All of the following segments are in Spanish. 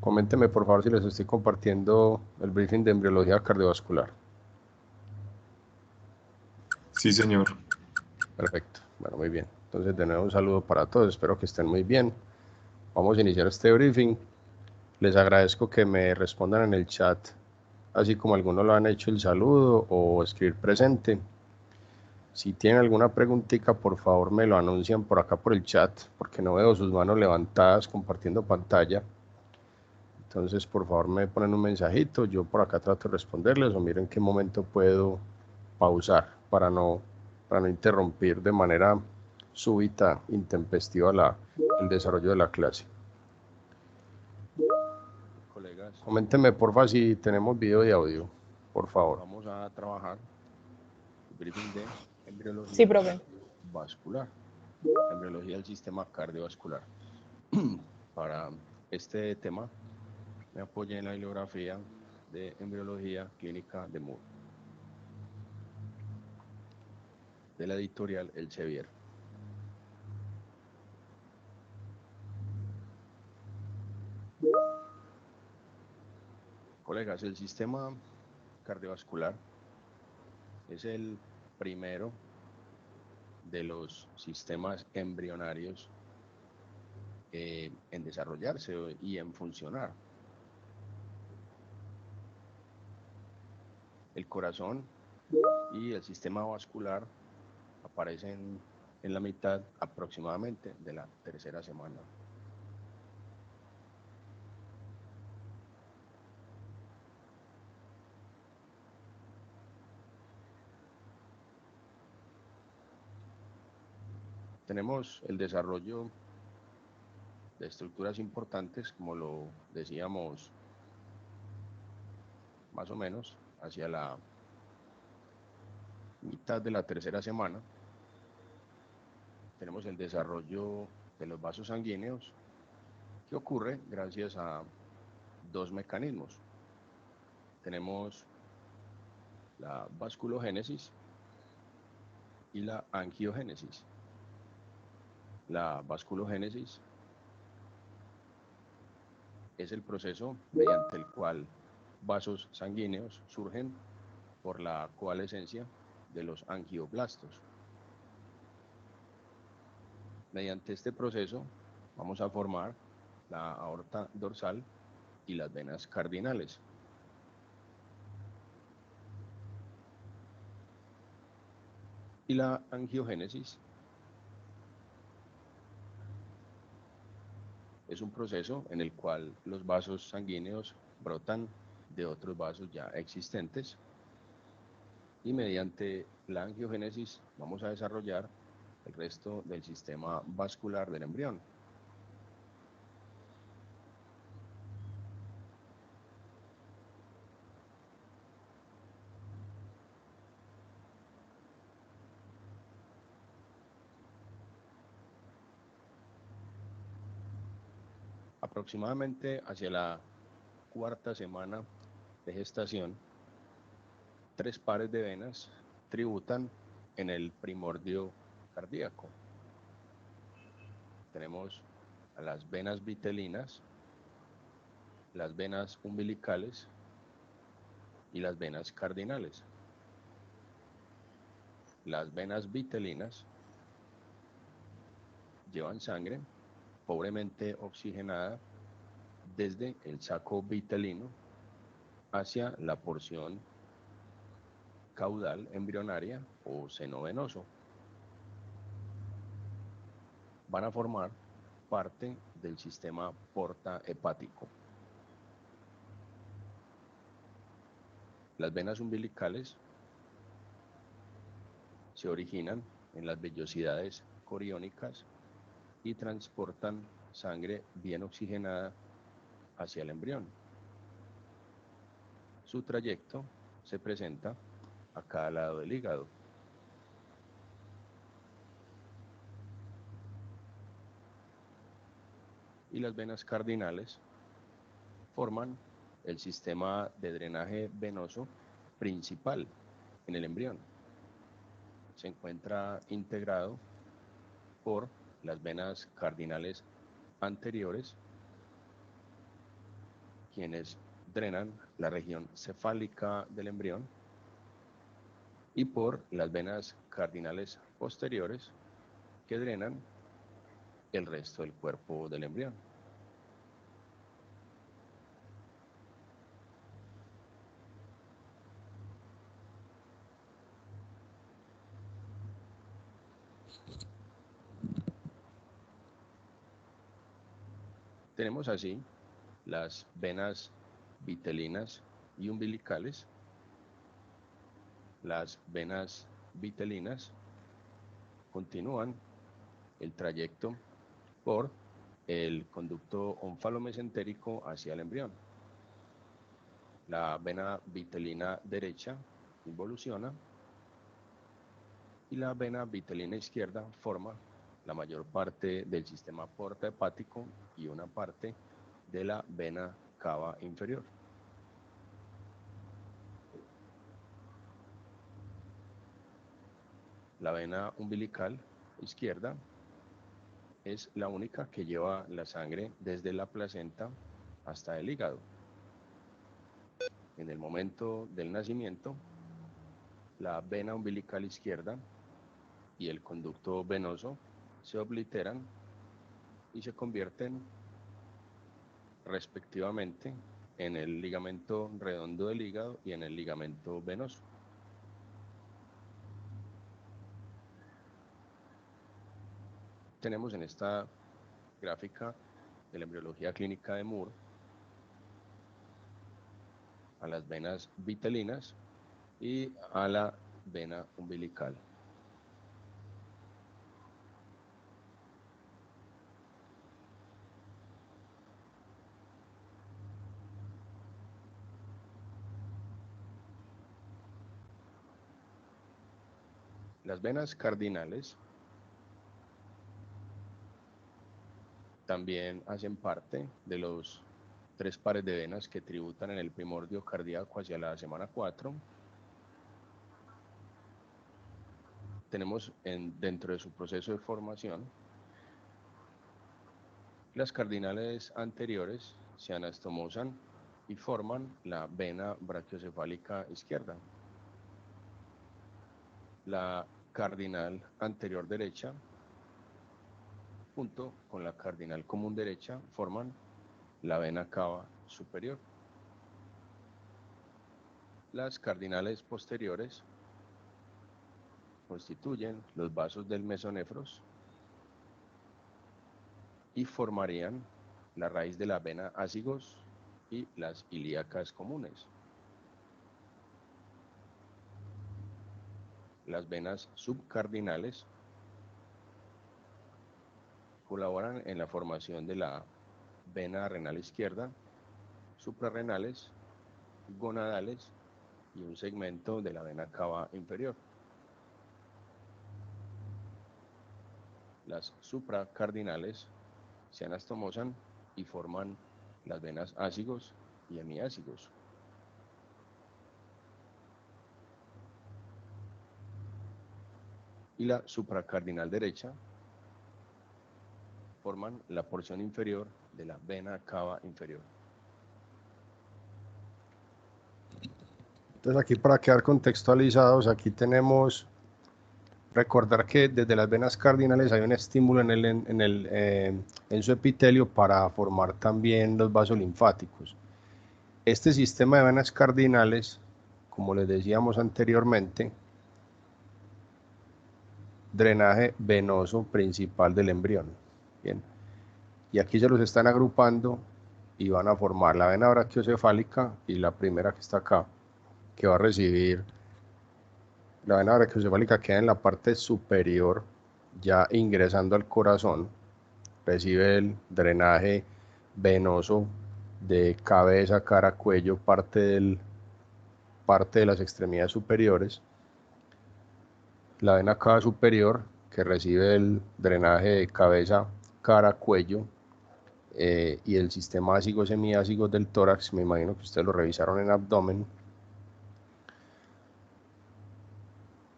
Coménteme por favor si les estoy compartiendo el briefing de embriología cardiovascular. Sí, señor. Perfecto, bueno, muy bien. Entonces de nuevo un saludo para todos, espero que estén muy bien. Vamos a iniciar este briefing. Les agradezco que me respondan en el chat, así como algunos lo han hecho, el saludo o escribir presente. Si tienen alguna preguntita, por favor me lo anuncian por acá por el chat, porque no veo sus manos levantadas compartiendo pantalla. Entonces, por favor, me ponen un mensajito, yo por acá trato de responderles o miren en qué momento puedo pausar para no interrumpir de manera súbita, intempestiva el desarrollo de la clase. Colegas, coméntenme porfa si tenemos video y audio, por favor. Vamos a trabajar el briefing de embriología Sí, profe. vascular, embriología del sistema cardiovascular. Para este tema me apoyé en la bibliografía de embriología clínica de Moore, de la editorial Elsevier. Colegas, el sistema cardiovascular es el primero de los sistemas embrionarios en desarrollarse y en funcionar. El corazón y el sistema vascular aparecen en la mitad aproximadamente de la tercera semana. Tenemos el desarrollo de estructuras importantes, como lo decíamos, más o menos hacia la mitad de la tercera semana. Tenemos el desarrollo de los vasos sanguíneos, que ocurre gracias a dos mecanismos. Tenemos la vasculogénesis y la angiogénesis. La vasculogénesis es el proceso mediante el cual vasos sanguíneos surgen por la coalescencia de los angioblastos. Mediante este proceso vamos a formar la aorta dorsal y las venas cardinales. Y la angiogénesis es un proceso en el cual los vasos sanguíneos brotan de otros vasos ya existentes, y mediante la angiogénesis vamos a desarrollar el resto del sistema vascular del embrión. Aproximadamente hacia la cuarta semana de gestación, 3 pares de venas tributan en el primordio cardíaco. Tenemos a las venas vitelinas, las venas umbilicales y las venas cardinales. Las venas vitelinas llevan sangre pobremente oxigenada desde el saco vitelino hacia la porción caudal embrionaria o seno venoso. Van a formar parte del sistema porta hepático. Las venas umbilicales se originan en las vellosidades coriónicas y transportan sangre bien oxigenada hacia el embrión. Su trayecto se presenta a cada lado del hígado. Y las venas cardinales forman el sistema de drenaje venoso principal en el embrión. Se encuentra integrado por las venas cardinales anteriores quienes drenan la región cefálica del embrión, y por las venas cardinales posteriores, que drenan el resto del cuerpo del embrión. Tenemos así las venas vitelinas y umbilicales. Las venas vitelinas continúan el trayecto por el conducto onfalomesentérico hacia el embrión. La vena vitelina derecha involuciona y la vena vitelina izquierda forma la mayor parte del sistema porta hepático y una parte de la vena cava inferior. La vena umbilical izquierda es la única que lleva la sangre desde la placenta hasta el hígado. En el momento del nacimiento, la vena umbilical izquierda y el conducto venoso se obliteran y se convierten respectivamente en el ligamento redondo del hígado y en el ligamento venoso. Tenemos en esta gráfica de la embriología clínica de Moore a las venas vitelinas y a la vena umbilical. Las venas cardinales también hacen parte de los 3 pares de venas que tributan en el primordio cardíaco hacia la semana 4. Tenemos dentro de su proceso de formación, las cardinales anteriores se anastomosan y forman la vena brachiocefálica izquierda. La cardinal anterior derecha junto con la cardinal común derecha forman la vena cava superior. Las cardinales posteriores constituyen los vasos del mesonefros y formarían la raíz de la vena ácigos y las ilíacas comunes. Las venas subcardinales colaboran en la formación de la vena renal izquierda, suprarrenales, gonadales y un segmento de la vena cava inferior. Las supracardinales se anastomosan y forman las venas ácigos y hemiácigos. Y la supracardinal derecha forman la porción inferior de la vena cava inferior. Entonces aquí, para quedar contextualizados, aquí tenemos, recordar que desde las venas cardinales hay un estímulo en su epitelio para formar también los vasos linfáticos. Este sistema de venas cardinales, como les decíamos anteriormente, drenaje venoso principal del embrión. Bien. Y aquí se los están agrupando y van a formar la vena brachiocefálica y la primera que está acá, que va a recibir la vena brachiocefálica, queda en la parte superior, ya ingresando al corazón, recibe el drenaje venoso de cabeza, cara, cuello, parte de las extremidades superiores. La vena cava superior, que recibe el drenaje de cabeza, cara, cuello, y el sistema ácido semiácido del tórax. Me imagino que ustedes lo revisaron en abdomen.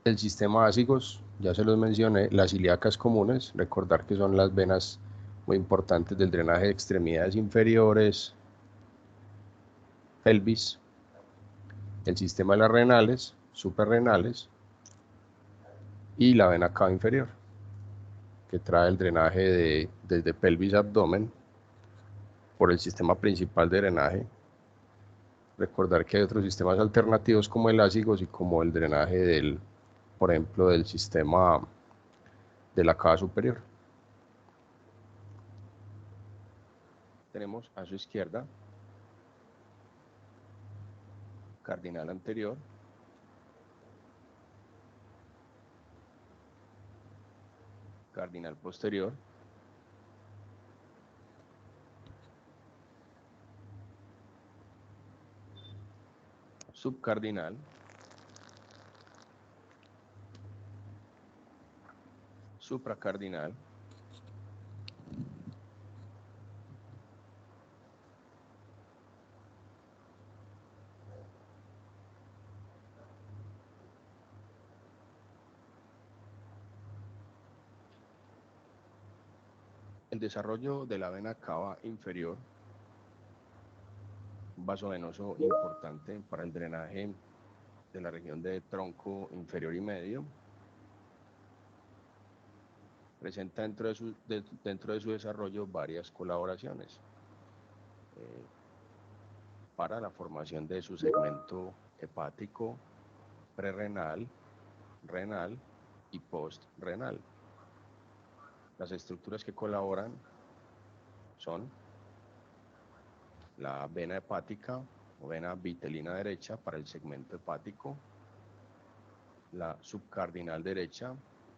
El sistema ácigos, ya se los mencioné. Las ilíacas comunes, recordar que son las venas muy importantes del drenaje de extremidades inferiores. pelvis, el sistema de las renales, suprarrenales y la vena cava inferior, que trae el drenaje desde pelvis a abdomen por el sistema principal de drenaje. Recordar que hay otros sistemas alternativos como el ácigos y como el drenaje por ejemplo, del sistema de la cava superior. Tenemos a su izquierda cardinal anterior, cardinal posterior, subcardinal, supracardinal, el desarrollo de la vena cava inferior, un vaso venoso importante para el drenaje de la región de tronco inferior y medio, presenta dentro de su desarrollo varias colaboraciones para la formación de su segmento hepático, prerrenal, renal y postrenal. Las estructuras que colaboran son la vena hepática o vena vitelina derecha para el segmento hepático, la subcardinal derecha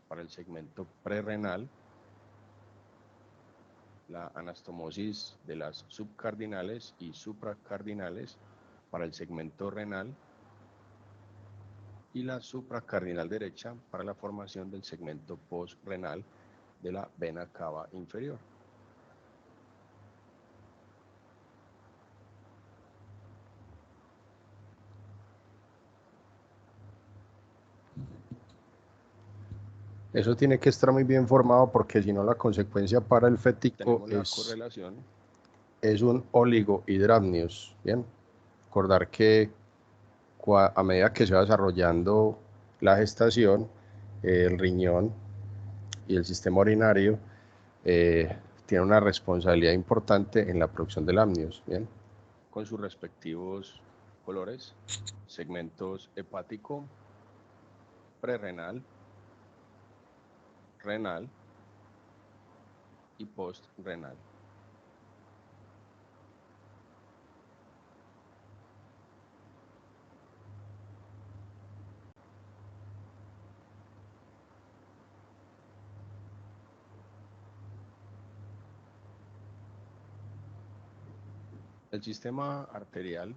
para el segmento prerrenal, la anastomosis de las subcardinales y supracardinales para el segmento renal y la supracardinal derecha para la formación del segmento postrenal de la vena cava inferior. Eso tiene que estar muy bien formado porque si no la consecuencia para el fético es un oligohidramnios. Bien, recordar que a medida que se va desarrollando la gestación, el riñón y el sistema urinario tienen una responsabilidad importante en la producción del amnios, bien, con sus respectivos colores, segmentos hepático, prerrenal, renal y postrenal. El sistema arterial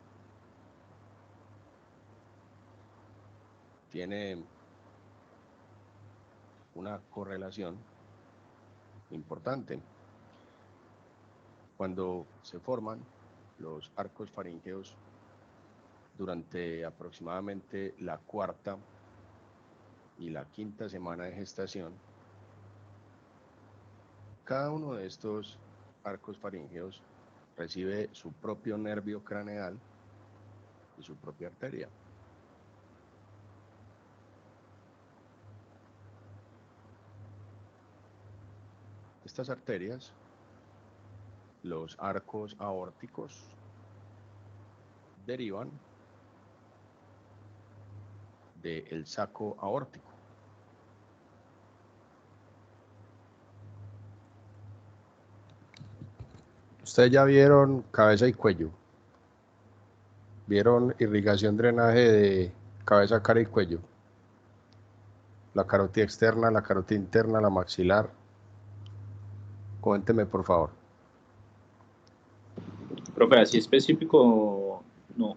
tiene una correlación importante. Cuando se forman los arcos faríngeos durante aproximadamente la cuarta y la quinta semana de gestación, cada uno de estos arcos faríngeos recibe su propio nervio craneal y su propia arteria. Estas arterias, los arcos aórticos, derivan del saco aórtico. Ustedes ya vieron cabeza y cuello. Vieron irrigación, drenaje de cabeza, cara y cuello. La carótida externa, la carótida interna, la maxilar. Cuénteme, por favor. Profe, así específico, no.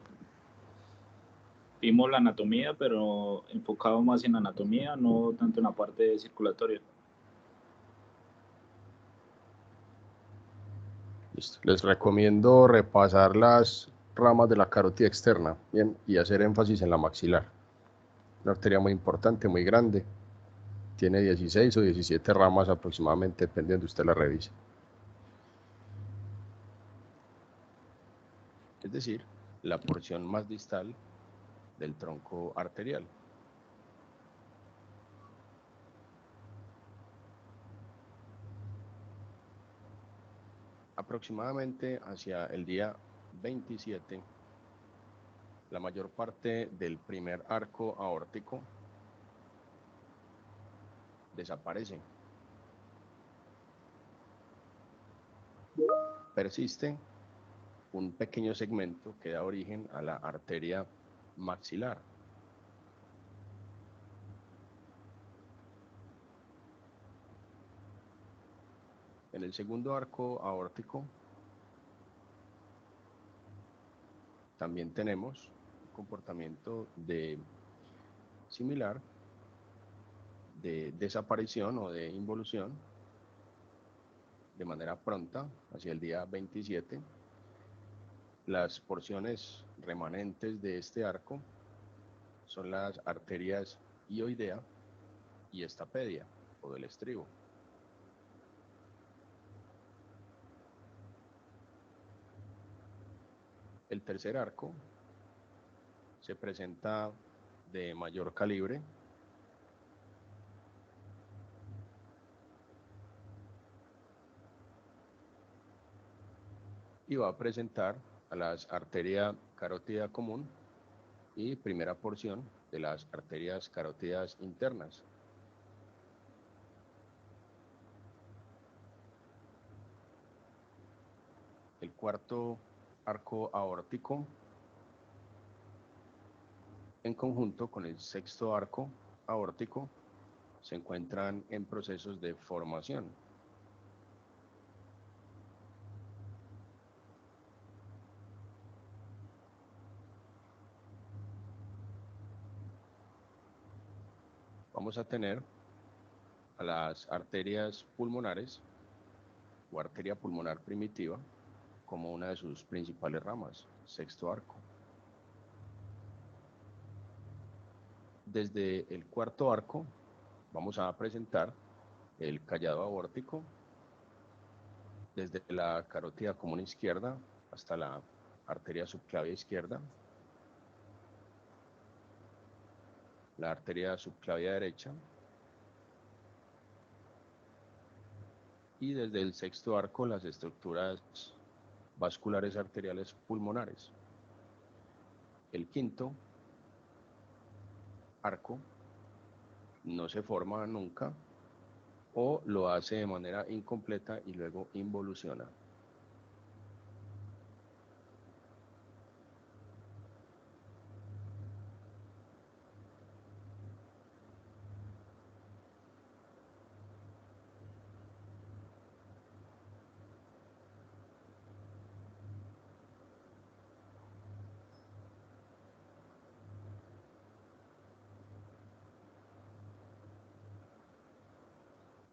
Vimos la anatomía, pero enfocado más en anatomía, no tanto en la parte circulatoria. Listo. Les recomiendo repasar las ramas de la carótida externa, bien, y hacer énfasis en la maxilar. Una arteria muy importante, muy grande. Tiene 16 o 17 ramas aproximadamente, dependiendo de usted la revise. Es decir, la porción más distal del tronco arterial. Aproximadamente hacia el día 27, la mayor parte del primer arco aórtico desaparece. Persiste un pequeño segmento que da origen a la arteria maxilar. En el segundo arco aórtico también tenemos un comportamiento similar de desaparición o de involución de manera pronta hacia el día 27. Las porciones remanentes de este arco son las arterias hioidea y estapedia o del estribo. El tercer arco se presenta de mayor calibre y va a presentar a las arterias carótida común y primera porción de las arterias carótidas internas. El cuarto arco aórtico, en conjunto con el sexto arco aórtico, se encuentran en procesos de formación. Vamos a tener a las arterias pulmonares o arteria pulmonar primitiva como una de sus principales ramas, sexto arco. Desde el cuarto arco vamos a presentar el callado aórtico, desde la carótida común izquierda hasta la arteria subclavia izquierda, la arteria subclavia derecha, y desde el sexto arco las estructuras vasculares arteriales pulmonares. El quinto arco no se forma nunca o lo hace de manera incompleta y luego involuciona.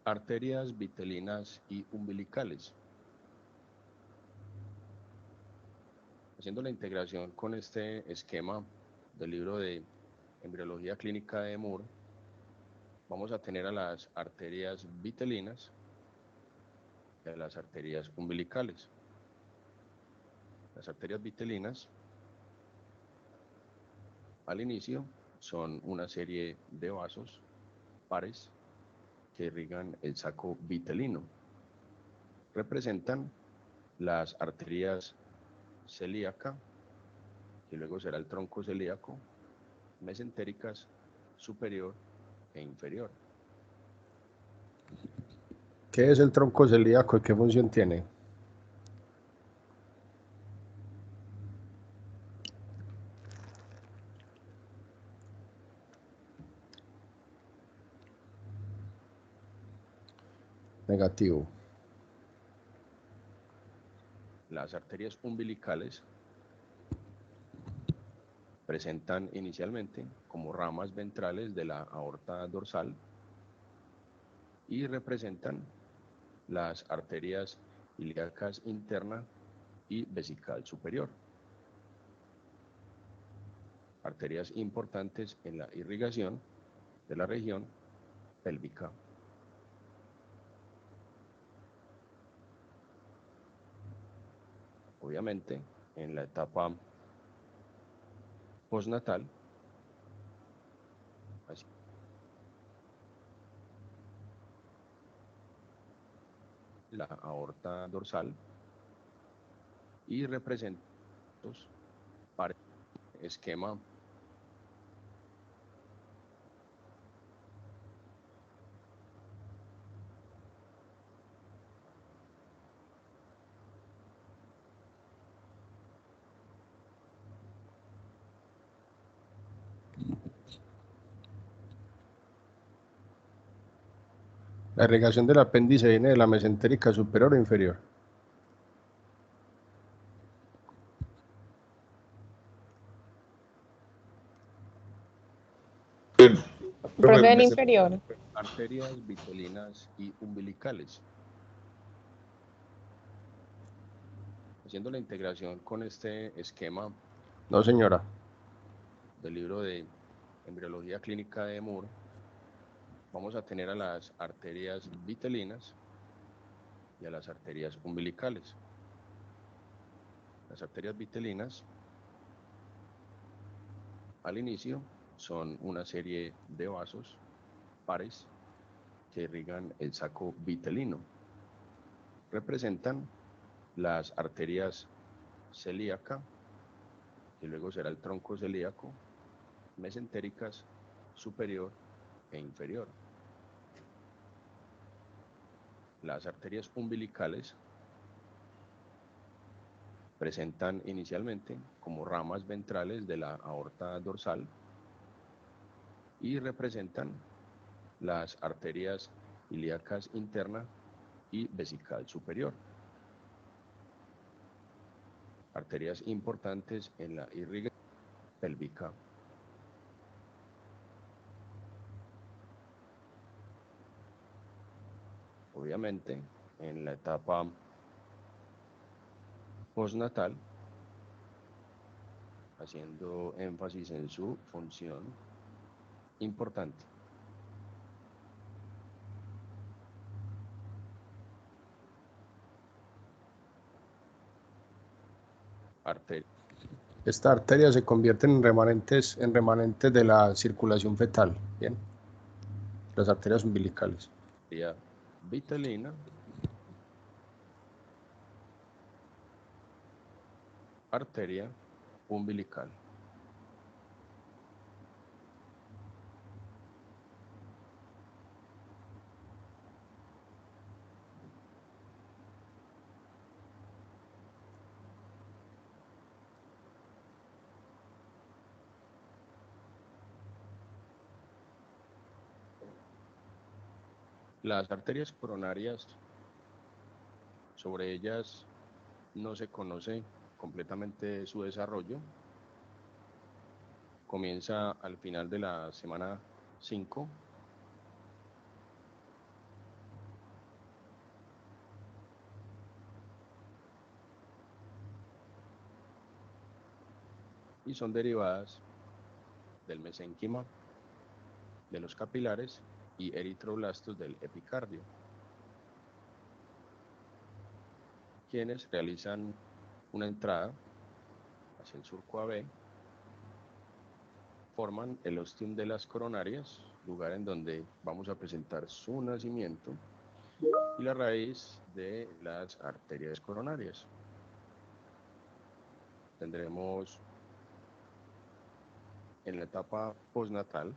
Arterias vitelinas y umbilicales. Haciendo la integración con este esquema del libro de embriología clínica de Moore, vamos a tener a las arterias vitelinas y a las arterias umbilicales. Las arterias vitelinas, al inicio, son una serie de vasos pares que irrigan el saco vitelino. Representan las arterias celíaca, que luego será el tronco celíaco, mesentéricas, superior e inferior. ¿Qué es el tronco celíaco y qué función tiene? Negativo. Las arterias umbilicales presentan inicialmente como ramas ventrales de la aorta dorsal y representan las arterias ilíacas interna y vesical superior. Arterias importantes en la irrigación de la región pélvica. Obviamente, en la etapa postnatal, así, la aorta dorsal, y representa para el esquema La irrigación del apéndice viene de la mesentérica superior o inferior. Profe, del inferior. Arterias vitelinas y umbilicales. Haciendo la integración con este esquema, no señora, del libro de embriología clínica de Moore, vamos a tener a las arterias vitelinas y a las arterias umbilicales. Las arterias vitelinas, al inicio, son una serie de vasos pares que irrigan el saco vitelino. Representan las arterias celíaca, que luego será el tronco celíaco, mesentéricas superior e inferior. Las arterias umbilicales presentan inicialmente como ramas ventrales de la aorta dorsal y representan las arterias ilíacas interna y vesical superior. Arterias importantes en la irrigación pélvica. Obviamente, en la etapa postnatal, haciendo énfasis en su función importante. Arteria. Esta arteria se convierte en remanentes de la circulación fetal, ¿bien? Las arterias umbilicales. Arteria vitelina, arteria umbilical. Las arterias coronarias, sobre ellas no se conoce completamente su desarrollo. Comienza al final de la semana 5. Y son derivadas del mesénquima, de los capilares y eritroblastos del epicardio, quienes realizan una entrada hacia el surco AB, forman el ostium de las coronarias, lugar en donde vamos a presentar su nacimiento, y la raíz de las arterias coronarias. Tendremos en la etapa postnatal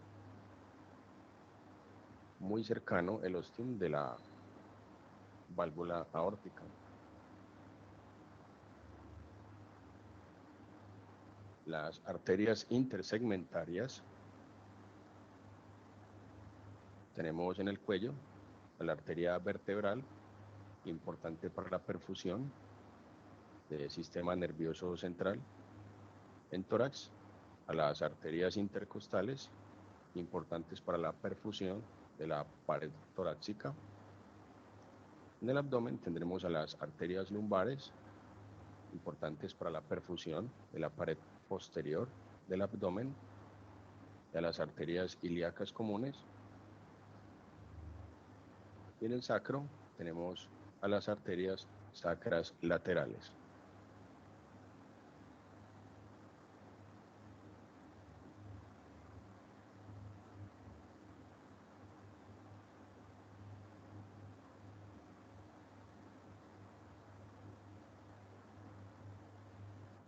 muy cercano el ostium de la válvula aórtica. Las arterias intersegmentarias, tenemos en el cuello a la arteria vertebral, importante para la perfusión del sistema nervioso central. En tórax, a las arterias intercostales, importantes para la perfusión de la pared torácica. En el abdomen tendremos a las arterias lumbares, importantes para la perfusión de la pared posterior del abdomen, y a las arterias ilíacas comunes. Y en el sacro tenemos a las arterias sacras laterales.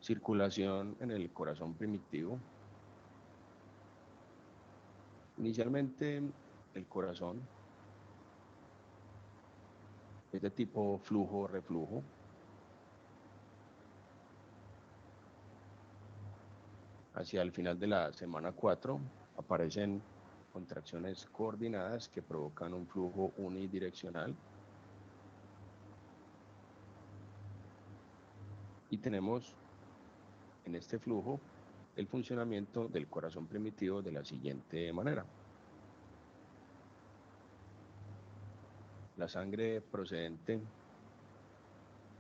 Circulación en el corazón primitivo. Inicialmente el corazón es de tipo flujo-reflujo. Hacia el final de la semana 4 aparecen contracciones coordinadas que provocan un flujo unidireccional. Y tenemos en este flujo el funcionamiento del corazón primitivo de la siguiente manera. La sangre procedente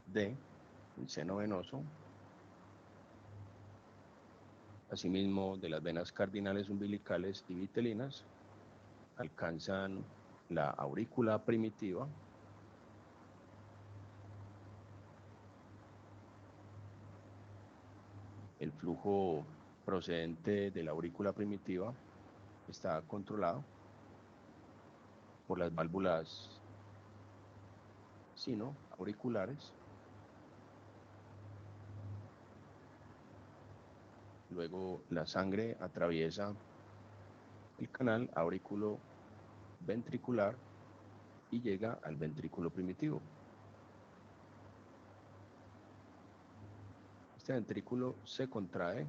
del seno venoso, asimismo de las venas cardinales umbilicales y vitelinas, alcanzan la aurícula primitiva, el flujo procedente de la aurícula primitiva está controlado por las válvulas sino-auriculares. Luego la sangre atraviesa el canal auriculo-ventricular y llega al ventrículo primitivo. Este ventrículo se contrae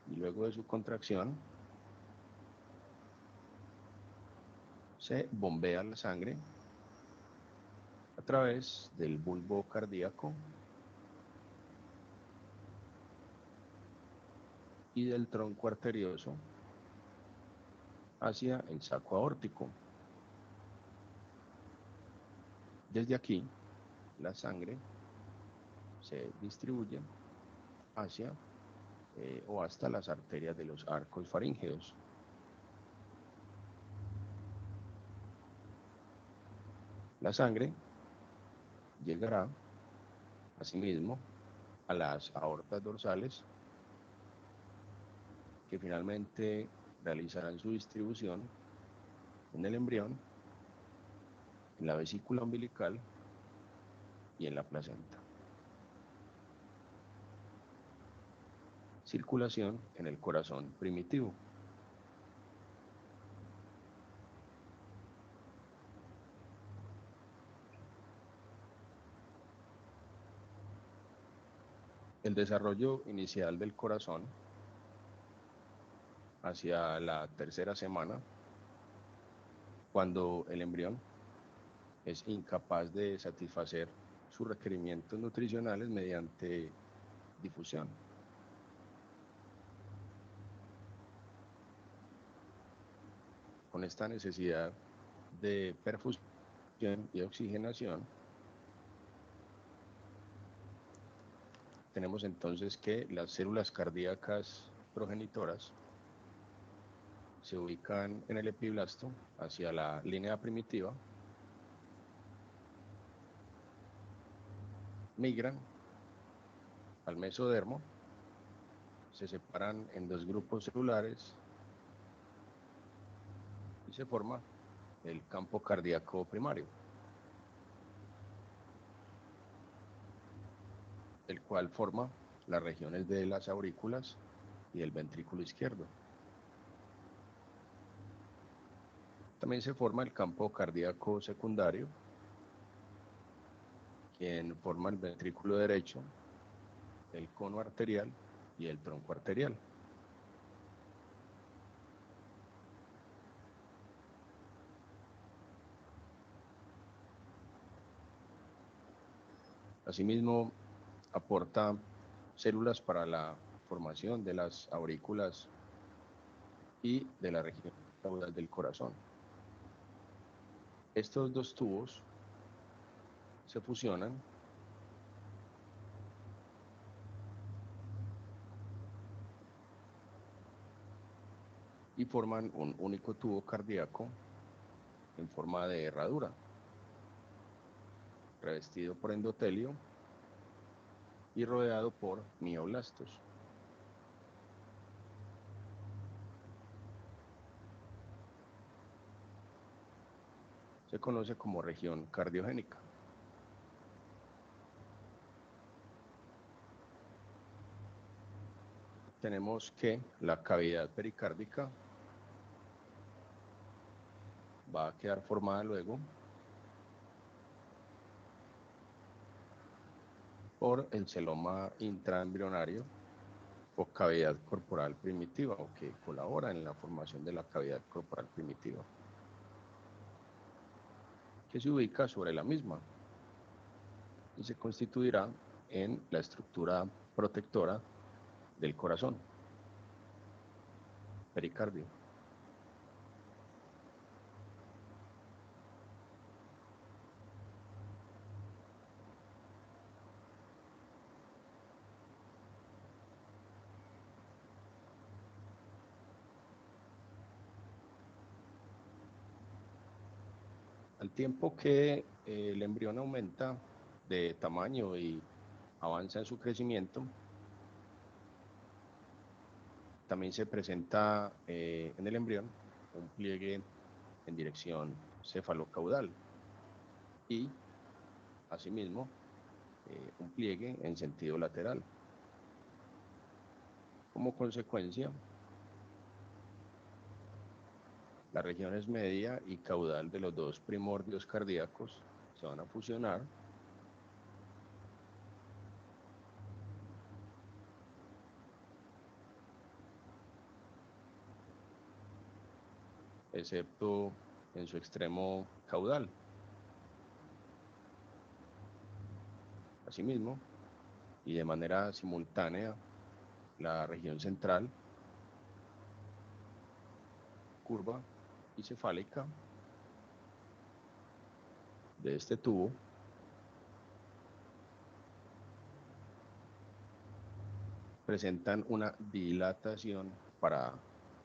y luego de su contracción se bombea la sangre a través del bulbo cardíaco y del tronco arterioso hacia el saco aórtico. Desde aquí, la sangre se distribuye hacia o hasta las arterias de los arcos faríngeos. La sangre llegará asimismo a las aortas dorsales, que finalmente realizarán su distribución en el embrión, en la vesícula umbilical y en la placenta. Circulación en el corazón primitivo. El desarrollo inicial del corazón hacia la tercera semana, cuando el embrión es incapaz de satisfacer sus requerimientos nutricionales mediante difusión. Con esta necesidad de perfusión y oxigenación, tenemos entonces que las células cardíacas progenitoras se ubican en el epiblasto hacia la línea primitiva, migran al mesodermo, se separan en dos grupos celulares y se forma el campo cardíaco primario, el cual forma las regiones de las aurículas y el ventrículo izquierdo. También se forma el campo cardíaco secundario, quien forma el ventrículo derecho, el cono arterial y el tronco arterial. Asimismo, aporta células para la formación de las aurículas y de la región caudal del corazón. Estos dos tubos se fusionan y forman un único tubo cardíaco en forma de herradura, revestido por endotelio y rodeado por mioblastos. Se conoce como región cardiogénica. tenemos que la cavidad pericárdica va a quedar formada luego por el celoma intraembrionario o cavidad corporal primitiva, o que colabora en la formación de la cavidad corporal primitiva, que se ubica sobre la misma y se constituirá en la estructura protectora del corazón, pericardio. Al tiempo que el embrión aumenta de tamaño y avanza en su crecimiento, también se presenta en el embrión un pliegue en dirección cefalocaudal y, asimismo, un pliegue en sentido lateral. Como consecuencia, las regiones media y caudal de los dos primordios cardíacos se van a fusionar excepto en su extremo caudal. Asimismo, y de manera simultánea, la región central, curva y cefálica de este tubo presentan una dilatación para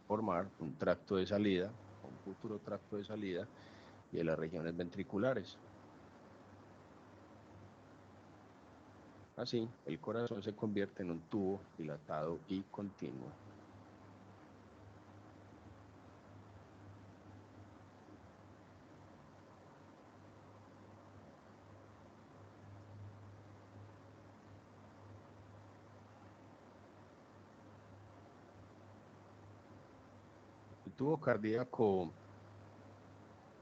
formar un tracto de salida, un futuro tracto de salida, y de las regiones ventriculares. Así, el corazón se convierte en un tubo dilatado y continuo. El tubo cardíaco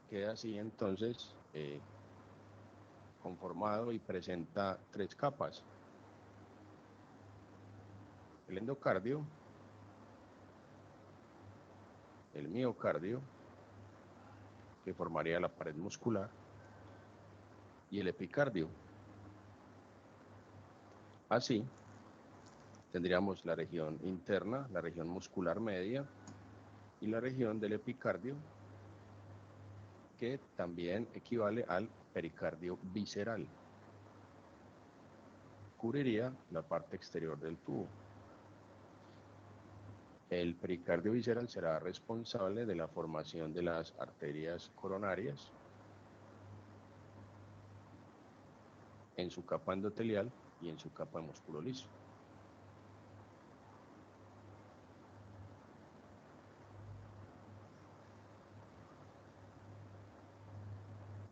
queda así entonces conformado y presenta tres capas: el endocardio, el miocardio, que formaría la pared muscular, y el epicardio. Así, tendríamos la región interna, la región muscular media y la región del epicardio, que también equivale al pericardio visceral. Cubriría la parte exterior del tubo. El pericardio visceral será responsable de la formación de las arterias coronarias en su capa endotelial y en su capa de músculo liso.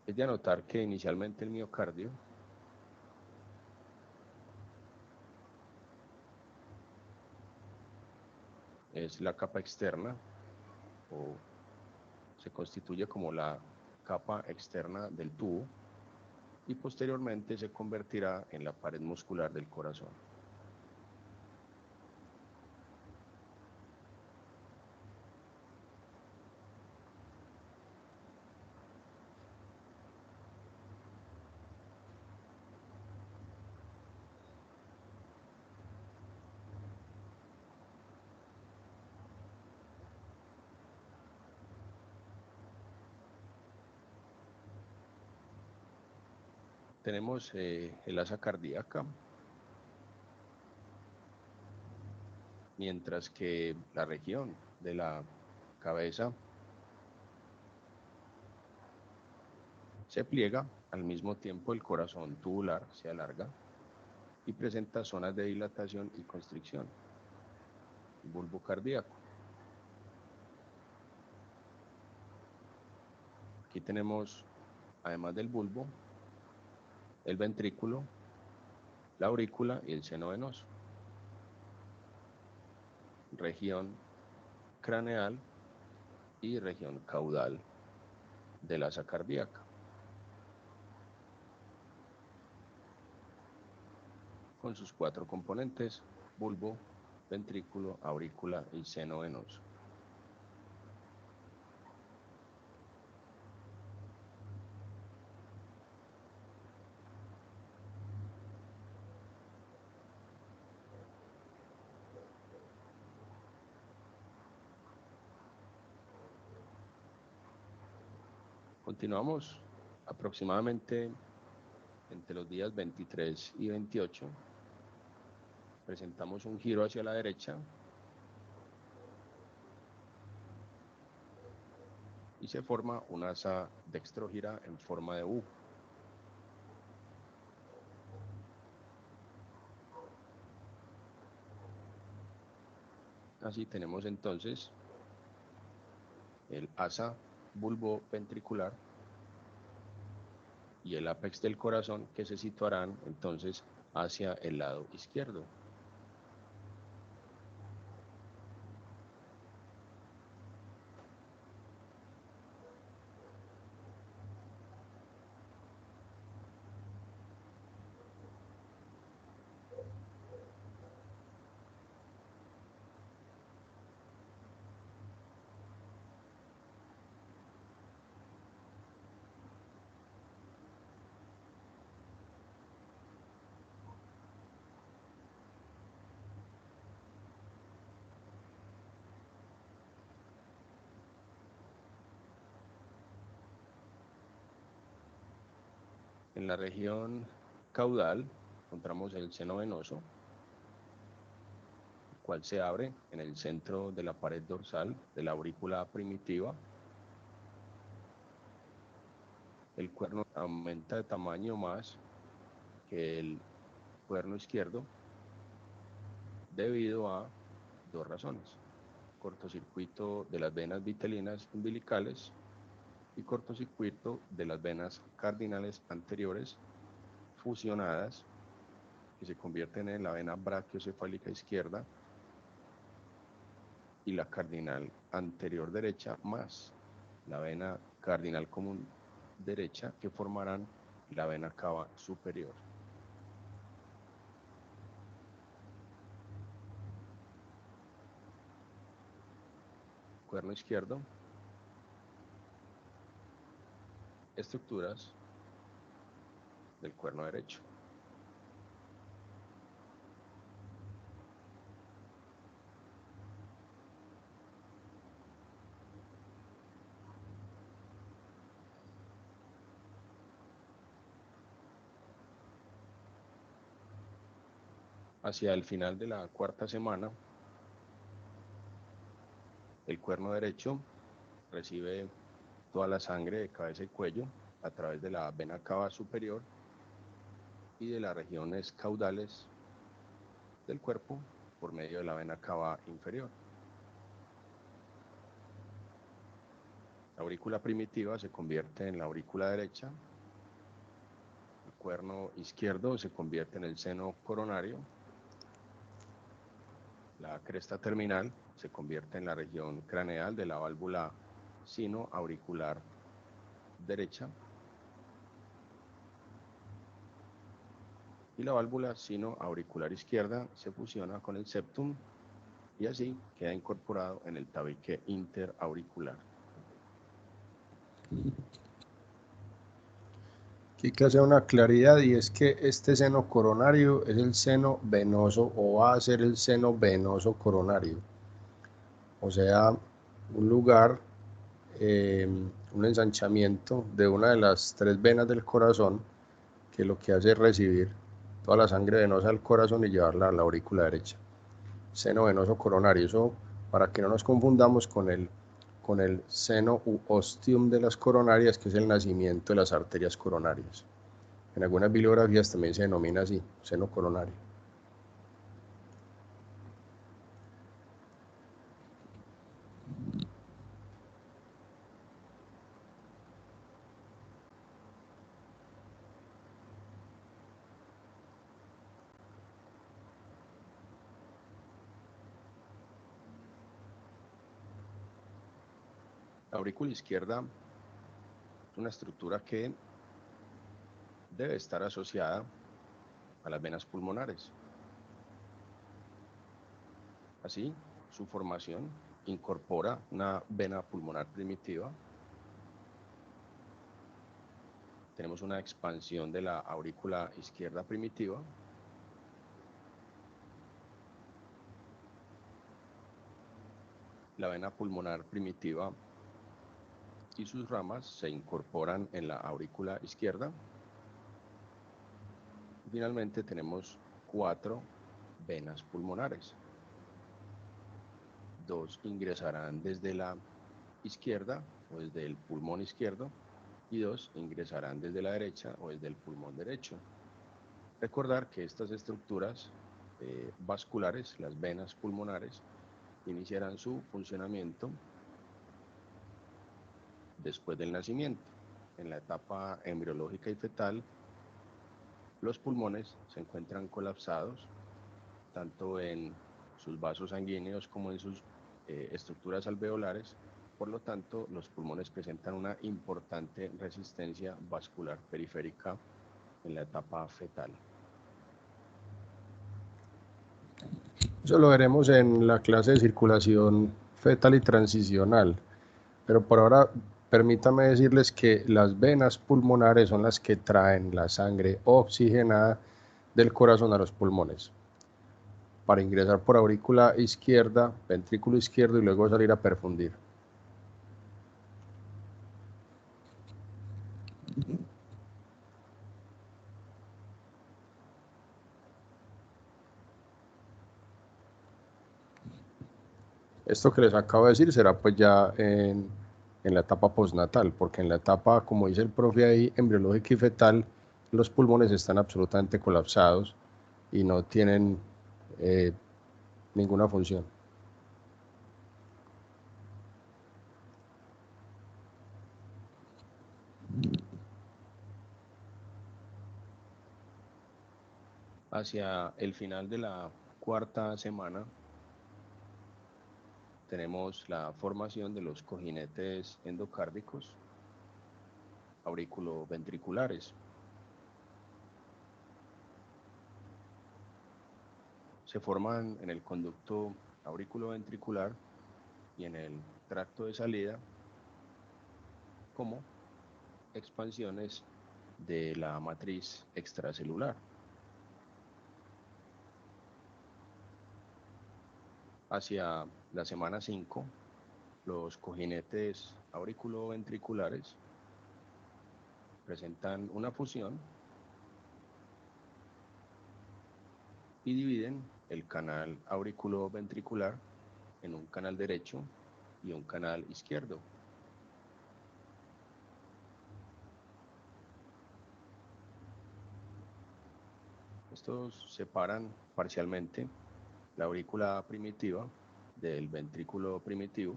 Es de anotar que inicialmente el miocardio es la capa externa, o se constituye como la capa externa del tubo, y posteriormente se convertirá en la pared muscular del corazón. Tenemos el asa cardíaca, mientras que la región de la cabeza se pliega, al mismo tiempo el corazón tubular se alarga y presenta zonas de dilatación y constricción. El bulbo cardíaco. Aquí tenemos, además del bulbo, el ventrículo, la aurícula y el seno venoso. región craneal y región caudal de la asa cardíaca. Con sus 4 componentes: bulbo, ventrículo, aurícula y seno venoso. Continuamos aproximadamente entre los días 23 y 28. Presentamos un giro hacia la derecha y se forma una asa dextrógira en forma de U. Así tenemos entonces el asa bulboventricular y el ápex del corazón, que se situarán entonces hacia el lado izquierdo. En la región caudal encontramos el seno venoso, el cual se abre en el centro de la pared dorsal de la aurícula primitiva. El cuerno aumenta de tamaño más que el cuerno izquierdo debido a 2 razones: cortocircuito de las venas vitelinas umbilicales y cortocircuito de las venas cardinales anteriores fusionadas, que se convierten en la vena brachiocefálica izquierda y la cardinal anterior derecha más la vena cardinal común derecha, que formarán la vena cava superior. Cuerno izquierdo, estructuras del cuerno derecho. Hacia el final de la 4ª semana, el cuerno derecho recibe toda la sangre de cabeza y cuello a través de la vena cava superior y de las regiones caudales del cuerpo por medio de la vena cava inferior. La aurícula primitiva se convierte en la aurícula derecha, el cuerno izquierdo se convierte en el seno coronario, la cresta terminal se convierte en la región craneal de la válvula sino-auricular derecha y la válvula sino-auricular izquierda se fusiona con el septum y así queda incorporado en el tabique interauricular. Aquí hay que hacer una claridad, y es que este seno coronario es el seno venoso, o va a ser el seno venoso coronario, o sea, un lugar, un ensanchamiento de una de las 3 venas del corazón, que lo que hace es recibir toda la sangre venosa del corazón y llevarla a la aurícula derecha. Seno venoso coronario, eso para que no nos confundamos con el seno u ostium de las coronarias, que es el nacimiento de las arterias coronarias. En algunas bibliografías también se denomina así, seno coronario. La aurícula izquierda es una estructura que debe estar asociada a las venas pulmonares. Así, su formación incorpora una vena pulmonar primitiva. Tenemos una expansión de la aurícula izquierda primitiva. La vena pulmonar primitiva y sus ramas se incorporan en la aurícula izquierda. Finalmente tenemos 4 venas pulmonares. 2 ingresarán desde la izquierda o desde el pulmón izquierdo y 2 ingresarán desde la derecha o desde el pulmón derecho. Recordar que estas estructuras vasculares, las venas pulmonares, iniciarán su funcionamiento después del nacimiento. En la etapa embriológica y fetal, los pulmones se encuentran colapsados, tanto en sus vasos sanguíneos como en sus estructuras alveolares. Por lo tanto, los pulmones presentan una importante resistencia vascular periférica en la etapa fetal. Eso lo veremos en la clase de circulación fetal y transicional, pero por ahora permítame decirles que las venas pulmonares son las que traen la sangre oxigenada del corazón a los pulmones para ingresar por aurícula izquierda, ventrículo izquierdo y luego salir a perfundir. Esto que les acabo de decir será pues ya en la etapa postnatal, porque en la etapa, como dice el profe ahí, embriológica y fetal, los pulmones están absolutamente colapsados y no tienen ninguna función. Hacia el final de la 4ª semana tenemos la formación de los cojinetes endocárdicos auriculoventriculares. Se forman en el conducto auriculoventricular y en el tracto de salida como expansiones de la matriz extracelular. Hacia la semana 5, los cojinetes auriculoventriculares presentan una fusión y dividen el canal auriculoventricular en un canal derecho y un canal izquierdo. Estos separan parcialmente la aurícula primitiva del ventrículo primitivo.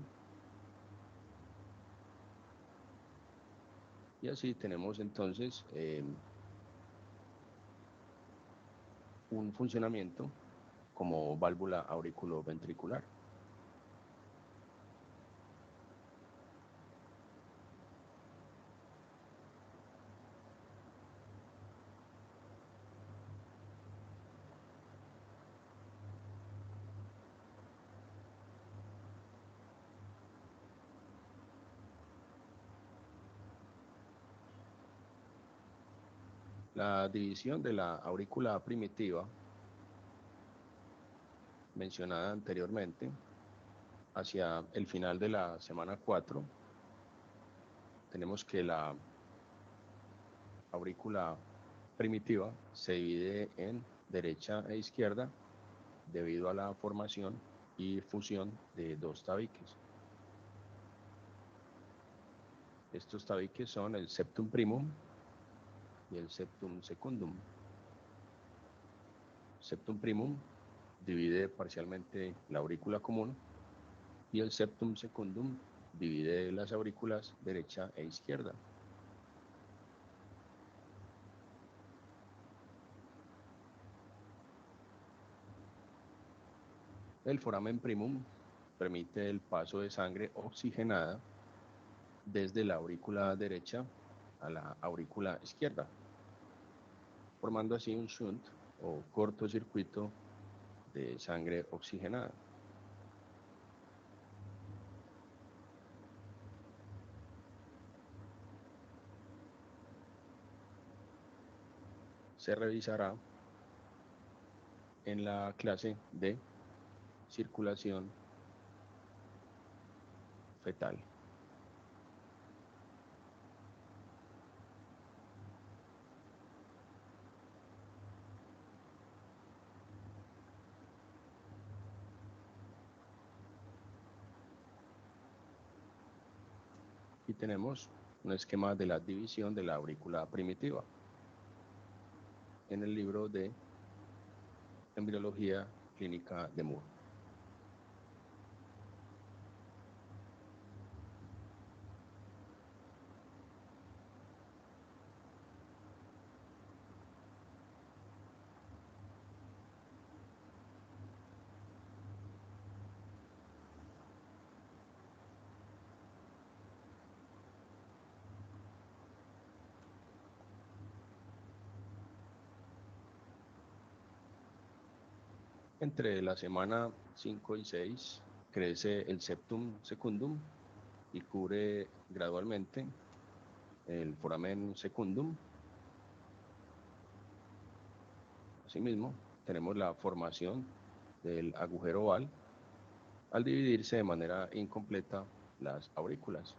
Y así tenemos entonces un funcionamiento como válvula auriculoventricular. La división de la aurícula primitiva, mencionada anteriormente, hacia el final de la semana 4, tenemos que la aurícula primitiva se divide en derecha e izquierda debido a la formación y fusión de 2 tabiques. Estos tabiques son el septum primum y el septum secundum. Septum primum divide parcialmente la aurícula común y el septum secundum divide las aurículas derecha e izquierda. El foramen primum permite el paso de sangre oxigenada desde la aurícula derecha a la aurícula izquierda, formando así un shunt o cortocircuito de sangre oxigenada. Se revisará en la clase de circulación fetal. Y tenemos un esquema de la división de la aurícula primitiva en el libro de Embriología Clínica de Moore. Entre la semana 5 y 6 crece el septum secundum y cubre gradualmente el foramen secundum. Asimismo, tenemos la formación del agujero oval al dividirse de manera incompleta las aurículas.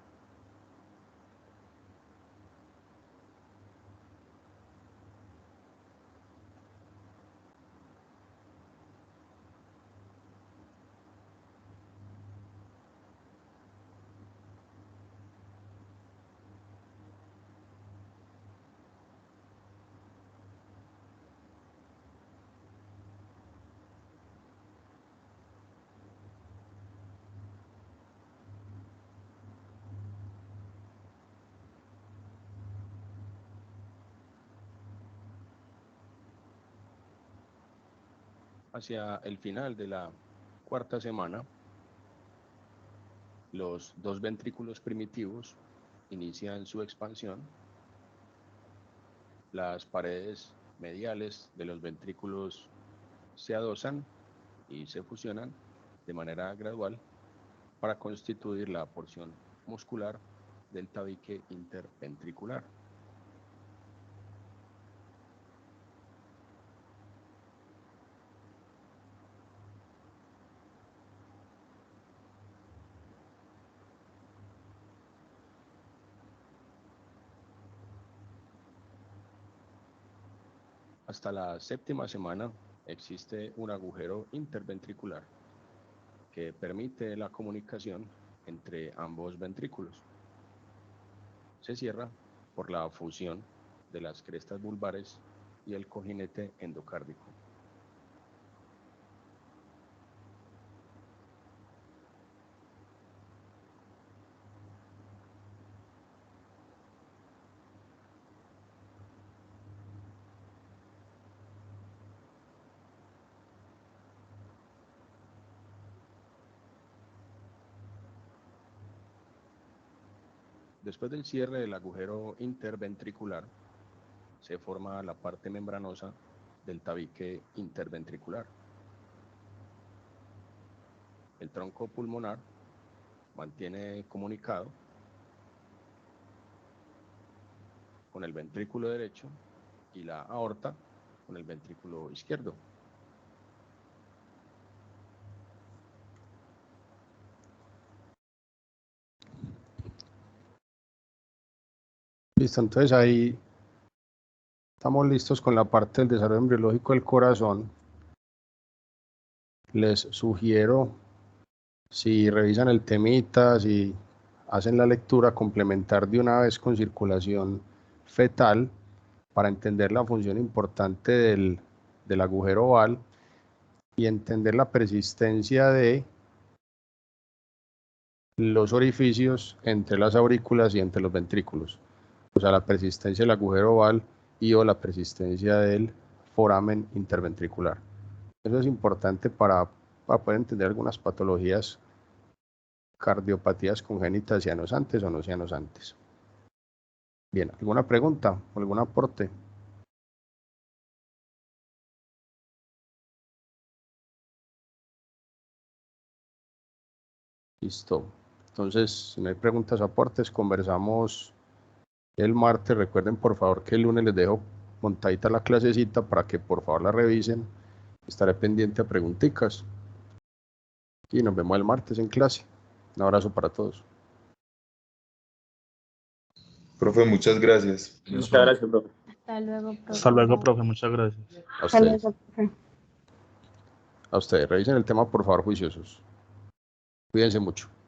Hacia el final de la cuarta semana, los dos ventrículos primitivos inician su expansión. Las paredes mediales de los ventrículos se adosan y se fusionan de manera gradual para constituir la porción muscular del tabique interventricular. Hasta la séptima semana existe un agujero interventricular que permite la comunicación entre ambos ventrículos. Se cierra por la fusión de las crestas vulvares y el cojinete endocárdico. Después del cierre del agujero interventricular, se forma la parte membranosa del tabique interventricular. El tronco pulmonar mantiene comunicado con el ventrículo derecho y la aorta con el ventrículo izquierdo. Listo, entonces ahí estamos listos con la parte del desarrollo embriológico del corazón. Les sugiero, si revisan el temita, si hacen la lectura, complementar de una vez con circulación fetal para entender la función importante del agujero oval y entender la persistencia de los orificios entre las aurículas y entre los ventrículos. O sea, la persistencia del agujero oval y o la persistencia del foramen interventricular. Eso es importante para poder entender algunas patologías cardiopatías congénitas cianosantes o no cianosantes. Bien, ¿alguna pregunta? ¿Algún aporte? Listo. Entonces, si no hay preguntas o aportes, conversamos el martes. Recuerden, por favor, que el lunes les dejo montadita la clasecita para que por favor la revisen. Estaré pendiente a preguntitas. Y nos vemos el martes en clase. Un abrazo para todos. Profe, muchas gracias. Muchas gracias, profe. Hasta luego, profe. Hasta luego, profe. Muchas gracias. A Hasta ustedes. luego, profe. A ustedes. Revisen el tema, por favor, juiciosos. Cuídense mucho.